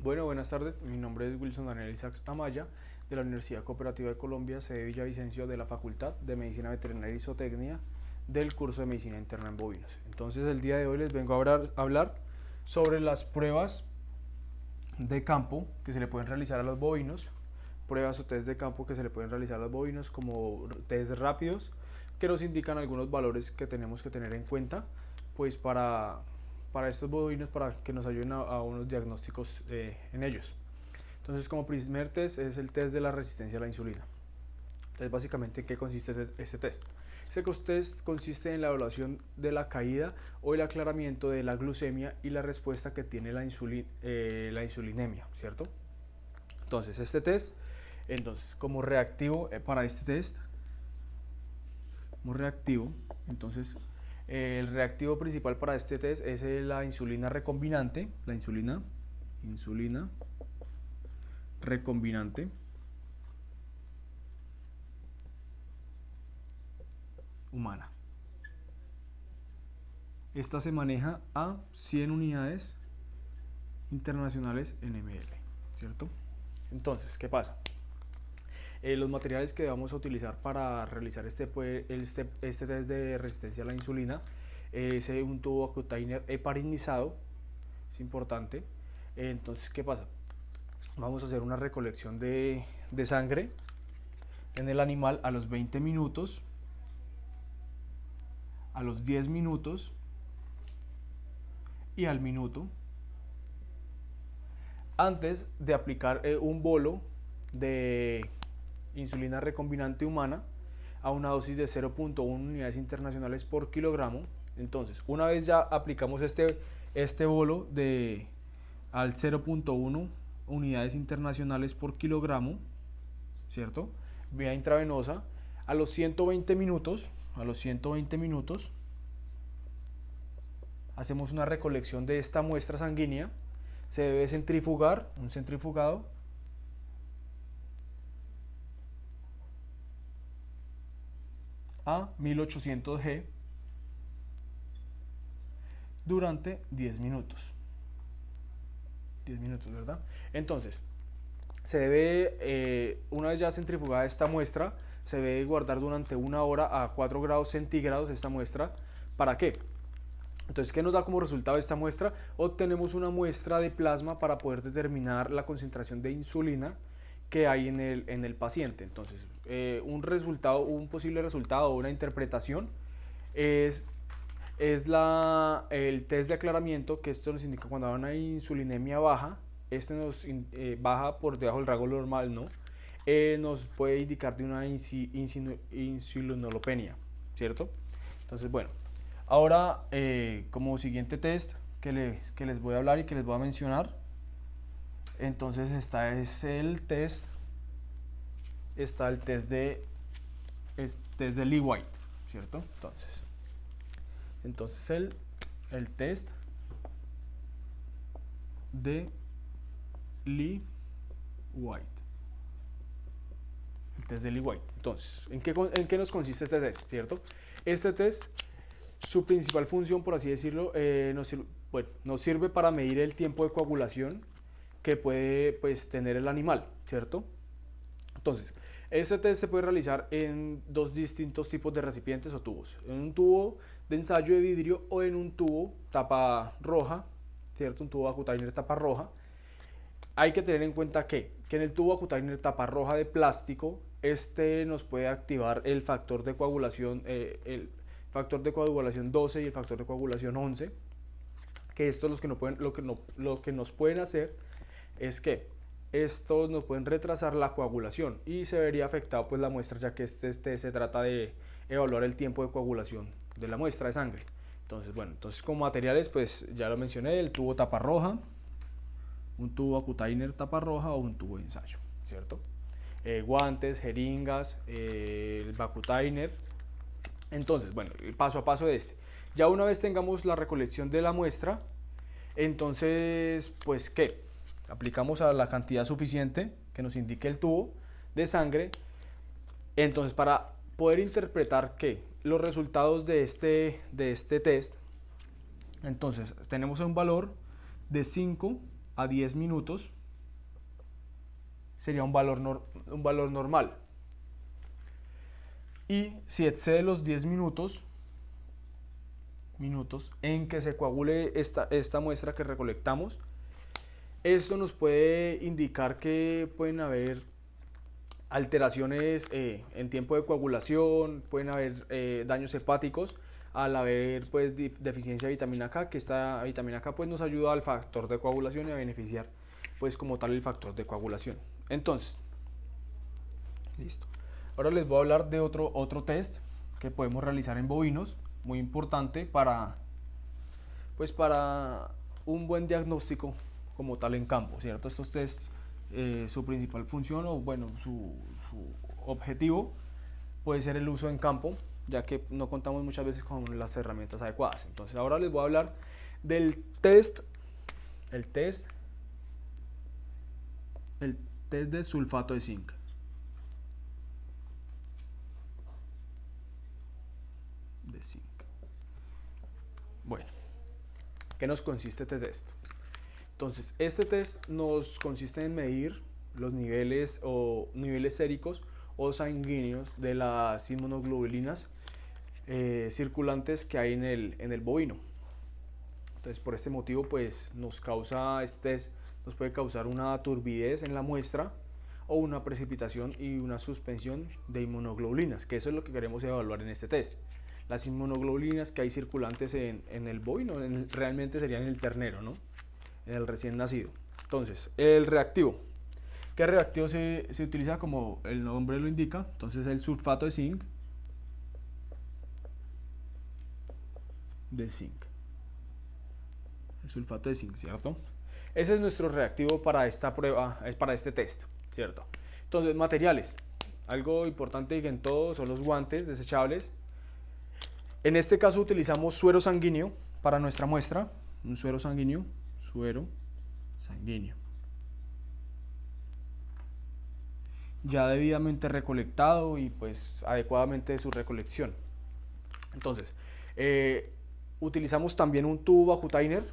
Bueno, buenas tardes. Mi nombre es Wilson Daniel Isaacs Amaya, de la Universidad Cooperativa de Colombia, sede Villavicencio, de la Facultad de Medicina Veterinaria y Zootecnia, del curso de Medicina Interna en Bovinos. Entonces, el día de hoy les vengo a hablar sobre las pruebas de campo que se le pueden realizar a los bovinos, pruebas o test de campo que se le pueden realizar a los bovinos como test rápidos que nos indican algunos valores que tenemos que tener en cuenta pues para estos bovinos, para que nos ayuden a unos diagnósticos en ellos. Entonces, como primer test es el test de la resistencia a la insulina. Entonces, básicamente, ¿en qué consiste este test? Este test consiste en la evaluación de la caída o el aclaramiento de la glucemia y la respuesta que tiene la insulinemia, ¿cierto? Entonces, como reactivo para este test, como reactivo, entonces el reactivo principal para este test es la insulina recombinante, la insulina recombinante humana. Esta se maneja a 100 unidades internacionales en ml, ¿cierto? Entonces, ¿qué pasa? Los materiales que vamos a utilizar para realizar este test de resistencia a la insulina es un tubo acutainer heparinizado, es importante. Entonces, ¿qué pasa? Vamos a hacer una recolección de sangre en el animal a los 20 minutos, a los 10 minutos y al minuto, antes de aplicar un bolo de insulina recombinante humana a una dosis de 0.1 unidades internacionales por kilogramo. Entonces, una vez ya aplicamos este bolo al 0.1 unidades internacionales por kilogramo, ¿cierto? Vía intravenosa, a los 120 minutos, hacemos una recolección de esta muestra sanguínea, se debe centrifugar, un centrifugado, a 1800 G durante 10 minutos. 10 minutos, ¿verdad? Entonces, se debe, una vez ya centrifugada esta muestra, se debe guardar durante 1 hora a 4 grados centígrados esta muestra. ¿Para qué? Entonces, ¿qué nos da como resultado esta muestra? Obtenemos una muestra de plasma para poder determinar la concentración de insulina que hay en el paciente. Entonces, un posible resultado o una interpretación es el test de aclaramiento, que esto nos indica cuando hay una insulinemia baja, baja por debajo del rango normal, ¿no? Nos puede indicar de una insulinolopenia, ¿cierto? Entonces, bueno, ahora como siguiente test que les voy a hablar y que les voy a mencionar, entonces está el test de Lee White, ¿cierto? Entonces el test de Lee White. El test de Lee White. Entonces, ¿en qué nos consiste este test, cierto? Este test, su principal función, por así decirlo, nos sirve para medir el tiempo de coagulación que puede pues, tener el animal, ¿cierto? Entonces, este test se puede realizar en dos distintos tipos de recipientes o tubos. En un tubo de ensayo de vidrio o en un tubo tapa roja, ¿cierto? Un tubo acutainer tapa roja. Hay que tener en cuenta que en el tubo acutainer tapa roja de plástico, nos puede activar el factor de coagulación, el factor de coagulación 12 y el factor de coagulación 11, que estos lo que nos pueden hacer es que estos nos pueden retrasar la coagulación y se vería afectado pues la muestra, ya que se trata de evaluar el tiempo de coagulación de la muestra de sangre. Entonces, bueno, como materiales pues ya lo mencioné, el tubo tapa roja, un tubo acutainer tapa roja o un tubo de ensayo, ¿cierto? Guantes, jeringas, el acutainer. Entonces, bueno, paso a paso de ya una vez tengamos la recolección de la muestra, entonces, pues, ¿qué? Aplicamos a la cantidad suficiente que nos indique el tubo de sangre. Entonces, para poder interpretar los resultados de este test, entonces tenemos un valor de 5 a 10 minutos sería un valor normal. Y si excede los 10 minutos en que se coagule esta muestra que recolectamos, esto nos puede indicar que pueden haber alteraciones en tiempo de coagulación, pueden haber daños hepáticos al haber pues deficiencia de vitamina K, que esta vitamina K pues nos ayuda al factor de coagulación y a beneficiar pues como tal el factor de coagulación. Entonces, listo. Ahora les voy a hablar de otro test que podemos realizar en bovinos, muy importante para un buen diagnóstico como tal en campo, ¿cierto? Estos test, su principal función o bueno, su objetivo puede ser el uso en campo, ya que no contamos muchas veces con las herramientas adecuadas. Entonces ahora les voy a hablar del test de sulfato de zinc. Bueno, ¿qué nos consiste este test? Entonces, este test nos consiste en medir los niveles séricos o sanguíneos de las inmunoglobulinas circulantes que hay en el bovino. Entonces, por este motivo, pues este test nos puede causar una turbidez en la muestra o una precipitación y una suspensión de inmunoglobulinas, que eso es lo que queremos evaluar en este test. Las inmunoglobulinas que hay circulantes en el bovino, realmente serían en el ternero, ¿no? En el recién nacido. Entonces, el reactivo. ¿Qué reactivo se utiliza? Como el nombre lo indica, entonces el sulfato de zinc. El sulfato de zinc, ¿cierto? Ese es nuestro reactivo para esta prueba, para este test, ¿cierto? Entonces, materiales. Algo importante que en todo son los guantes desechables. En este caso utilizamos suero sanguíneo para nuestra muestra, un suero sanguíneo, ya debidamente recolectado y pues adecuadamente de su recolección. Entonces, utilizamos también un tubo Vacutainer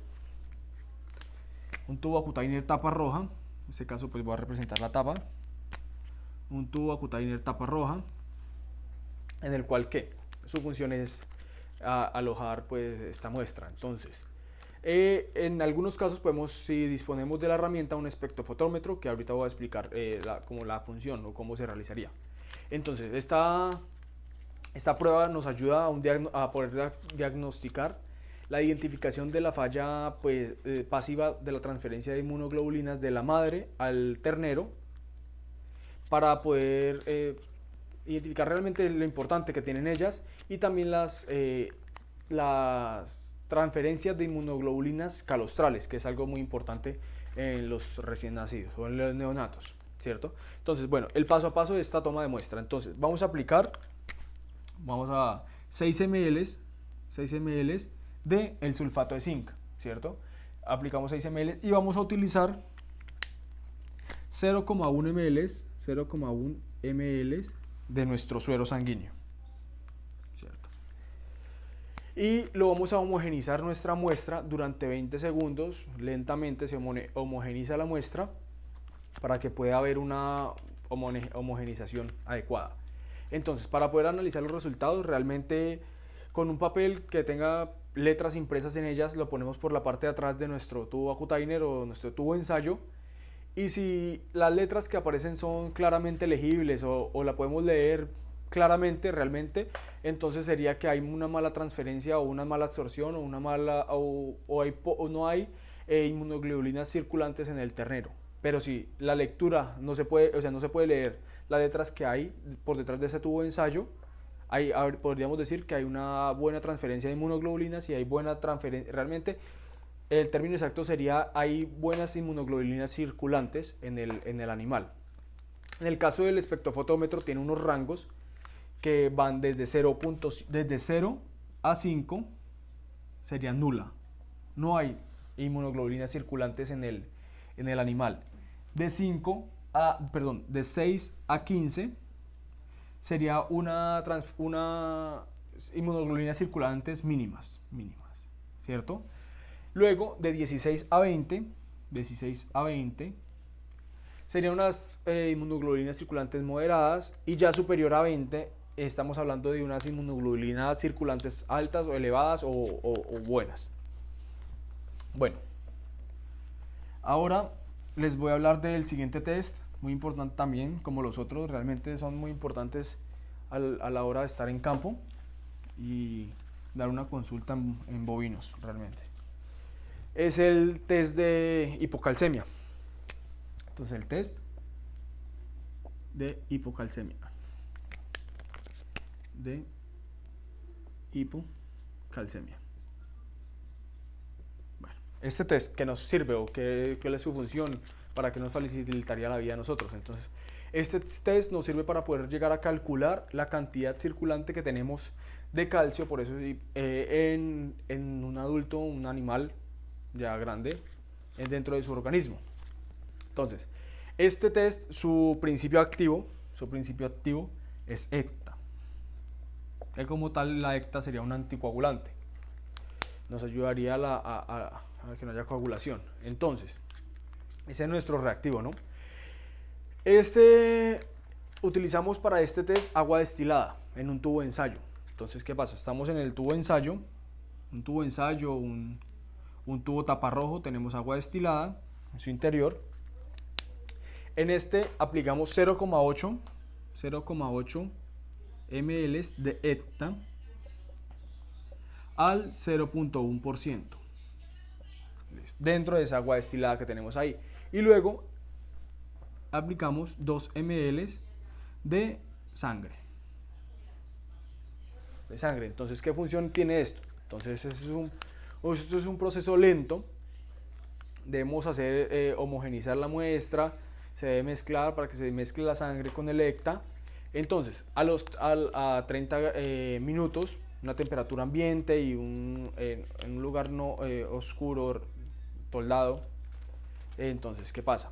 tapa roja, en este caso pues voy a representar la tapa, un tubo Vacutainer tapa roja, en el cual su función es alojar pues esta muestra. Entonces, en algunos casos si disponemos de la herramienta, un espectrofotómetro, que ahorita voy a explicar como la función o cómo se realizaría. Entonces, esta prueba nos ayuda a poder diagnosticar la identificación de la falla pasiva de la transferencia de inmunoglobulinas de la madre al ternero, para poder identificar realmente lo importante que tienen ellas y también las transferencias de inmunoglobulinas calostrales, que es algo muy importante en los recién nacidos o en los neonatos, ¿cierto? Entonces, bueno, el paso a paso de esta toma de muestra. Entonces, vamos a 6 ml de el sulfato de zinc, ¿cierto? Aplicamos 6 ml y vamos a utilizar 0,1 ml de nuestro suero sanguíneo, ¿cierto? Y lo vamos a homogenizar nuestra muestra durante 20 segundos, lentamente se homogeniza la muestra para que pueda haber una homogenización adecuada. Entonces, para poder analizar los resultados, realmente con un papel que tenga letras impresas en ellas, lo ponemos por la parte de atrás de nuestro tubo Vacutainer o nuestro tubo de ensayo. Y si las letras que aparecen son claramente legibles o la podemos leer claramente realmente, entonces sería que hay una mala transferencia o una mala absorción o no hay inmunoglobulinas circulantes en el ternero. Pero si la lectura no se puede leer las letras que hay por detrás de ese tubo de ensayo, podríamos decir que hay una buena transferencia de inmunoglobulinas y hay buena transferencia, realmente el término exacto sería hay buenas inmunoglobulinas circulantes en el animal. En el caso del espectrofotómetro tiene unos rangos que van desde 0 a 5, sería nula. No hay inmunoglobulinas circulantes en el animal. De 6 a 15 sería una inmunoglobulinas circulantes mínimas, ¿cierto? Luego, de 16 a 20 16 a 20, serían unas inmunoglobulinas circulantes moderadas, y ya superior a 20 estamos hablando de unas inmunoglobulinas circulantes altas o elevadas o buenas. Bueno, ahora les voy a hablar del siguiente test, muy importante también, como los otros, realmente son muy importantes a la hora de estar en campo y dar una consulta en bovinos realmente. Es el test de hipocalcemia. Entonces el test de hipocalcemia. Bueno, este test, ¿qué nos sirve o qué es su función? ¿Para qué nos facilitaría la vida a nosotros? Entonces, este test nos sirve para poder llegar a calcular la cantidad circulante que tenemos de calcio, por eso en un adulto, un animal ya grande, dentro de su organismo. Entonces, este test, su principio activo es ECTA. Como tal, la ECTA sería un anticoagulante. Nos ayudaría a que no haya coagulación. Entonces, ese es nuestro reactivo, ¿no? Utilizamos para este test agua destilada en un tubo de ensayo. Entonces, ¿qué pasa? Estamos en el tubo de ensayo, un tubo taparrojo, tenemos agua destilada en su interior. En este aplicamos 0,8 ml de ECTA al 0,1% dentro de esa agua destilada que tenemos ahí, y luego aplicamos 2 ml de sangre. Entonces, ¿qué función tiene esto? Entonces, esto es un proceso lento. Debemos homogenizar la muestra, se debe mezclar para que se mezcle la sangre con el ECTA. Entonces, a 30 minutos, una temperatura ambiente y en un lugar no oscuro, toldado. Entonces, ¿qué pasa?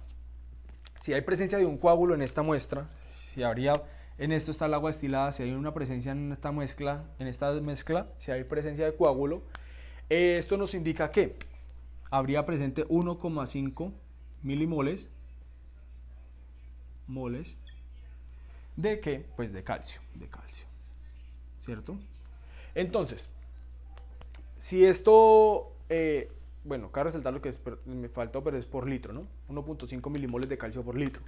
Si hay presencia de un coágulo en esta muestra, en esto está el agua destilada, si hay una presencia en esta mezcla, si hay presencia de coágulo, esto nos indica que habría presente 1,5 milimoles de ¿qué? Pues de calcio, ¿cierto? Entonces, si esto, bueno, cabe resaltar lo que me faltó, pero es por litro, ¿no? 1,5 milimoles de calcio por litro.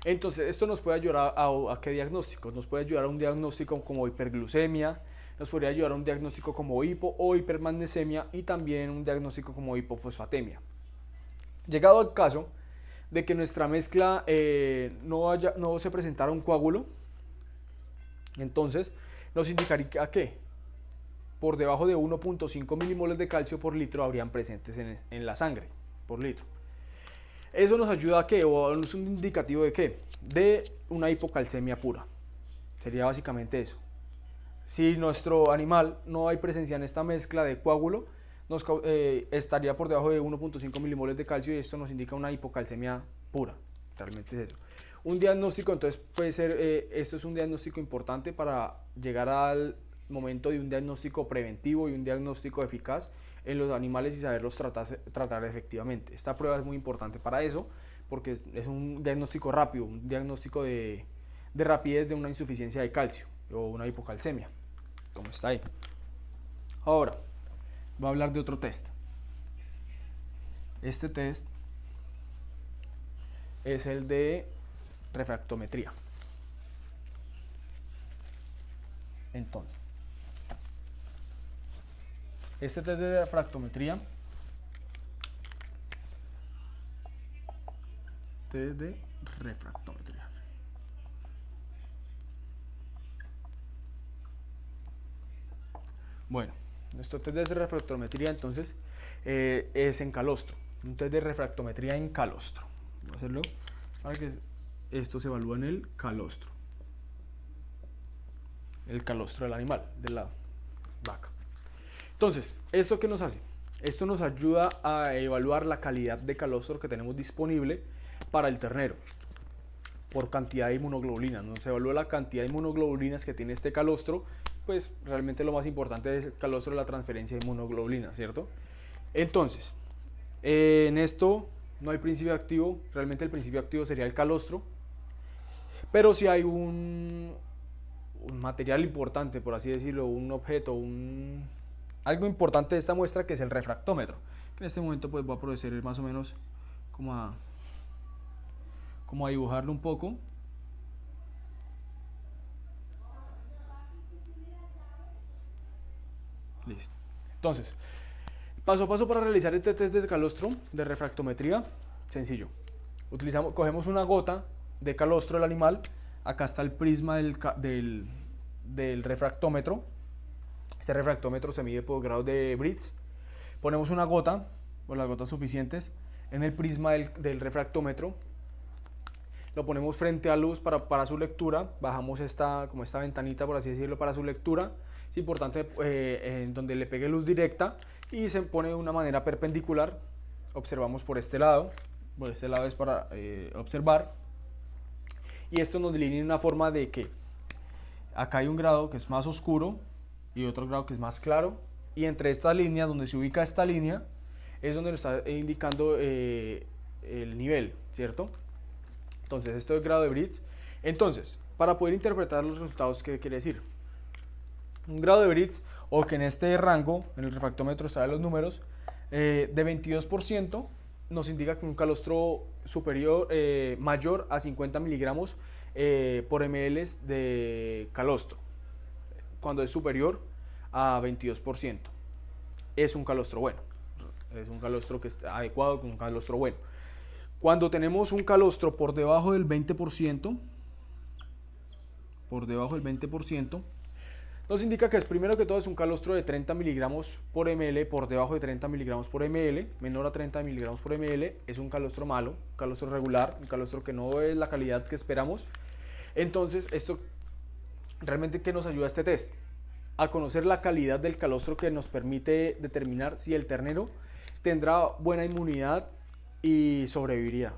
Entonces, esto nos puede ayudar a qué diagnósticos. Nos puede ayudar a un diagnóstico como hiperglucemia, nos podría ayudar a un diagnóstico como hipo o hipermagnesemia, y también un diagnóstico como hipofosfatemia. Llegado al caso de que nuestra mezcla no se presentara un coágulo, entonces nos indicaría que por debajo de 1,5 milimoles de calcio por litro habrían presentes en la sangre por litro. Eso nos ayuda a qué, o es un indicativo de qué, de una hipocalcemia pura. Sería básicamente eso. Si nuestro animal no hay presencia en esta mezcla de coágulo, estaría por debajo de 1,5 milimoles de calcio, y esto nos indica una hipocalcemia pura. Realmente es eso. Un diagnóstico, entonces, puede ser, esto es un diagnóstico importante para llegar al momento de un diagnóstico preventivo y un diagnóstico eficaz en los animales y saberlos tratar efectivamente. Esta prueba es muy importante para eso, porque es un diagnóstico rápido, un diagnóstico de rapidez de una insuficiencia de calcio o una hipocalcemia, como está ahí. Ahora, voy a hablar de otro test. Este test es el de refractometría. Entonces, este test de refractometría Bueno, nuestro test de refractometría entonces es en calostro. Un test de refractometría en calostro. Voy a hacerlo para que esto se evalúe en el calostro. El calostro del animal, de la vaca. Entonces, ¿esto qué nos hace? Esto nos ayuda a evaluar la calidad de calostro que tenemos disponible para el ternero por cantidad de inmunoglobulinas. Nos evalúa la cantidad de inmunoglobulinas que tiene este calostro. Pues realmente lo más importante es el calostro de la transferencia de inmunoglobulinas, ¿cierto? Entonces, en esto no hay principio activo, realmente el principio activo sería el calostro, pero si hay un material importante, por así decirlo, un objeto, algo importante de esta muestra, que es el refractómetro. En este momento pues voy a proceder más o menos como a dibujarlo un poco. Listo. Entonces, paso a paso para realizar este test de calostro, de refractometría, sencillo. Cogemos una gota de calostro del animal, acá está el prisma del refractómetro. Este refractómetro se mide por grados de Britz. Ponemos una gota, o las gotas suficientes, en el prisma del refractómetro. Lo ponemos frente a luz para su lectura. Bajamos esta ventanita, por así decirlo, para su lectura. Es importante en donde le pegue luz directa y se pone de una manera perpendicular. Observamos por este lado. Por este lado es para observar. Y esto nos delinea una forma de que acá hay un grado que es más oscuro y otro grado que es más claro. Y entre estas líneas, donde se ubica esta línea, es donde nos está indicando el nivel, ¿cierto? Entonces, esto es grado de Britz. Entonces, para poder interpretar los resultados, ¿qué quiere decir? Un grado de Britz, o que en este rango, en el refractómetro está de los números, de 22%, nos indica que un calostro superior, mayor a 50 miligramos por ml de calostro. Cuando es superior a 22%, es un calostro bueno. Es un calostro que está adecuado, un calostro bueno. Cuando tenemos un calostro por debajo del 20%, nos indica que primero que todo es un calostro de 30 miligramos por ml, por debajo de 30 miligramos por ml, menor a 30 miligramos por ml, es un calostro malo, un calostro regular, un calostro que no es la calidad que esperamos. Entonces, esto realmente, ¿qué nos ayuda este test? A conocer la calidad del calostro, que nos permite determinar si el ternero tendrá buena inmunidad y sobrevivirá.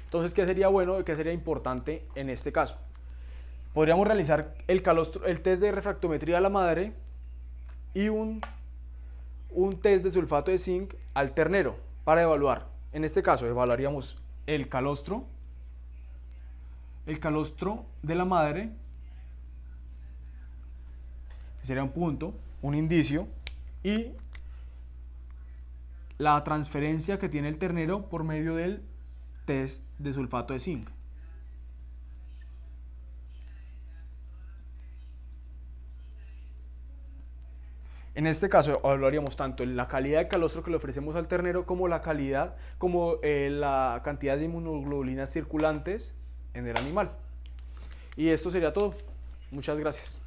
Entonces, ¿qué sería bueno? ¿Qué sería importante en este caso? Podríamos realizar el test de refractometría a la madre y un test de sulfato de zinc al ternero para evaluar. En este caso, evaluaríamos el calostro de la madre, que sería un punto, un indicio, y la transferencia que tiene el ternero por medio del test de sulfato de zinc. En este caso evaluaríamos tanto la calidad de calostro que le ofrecemos al ternero como la cantidad de inmunoglobulinas circulantes en el animal. Y esto sería todo. Muchas gracias.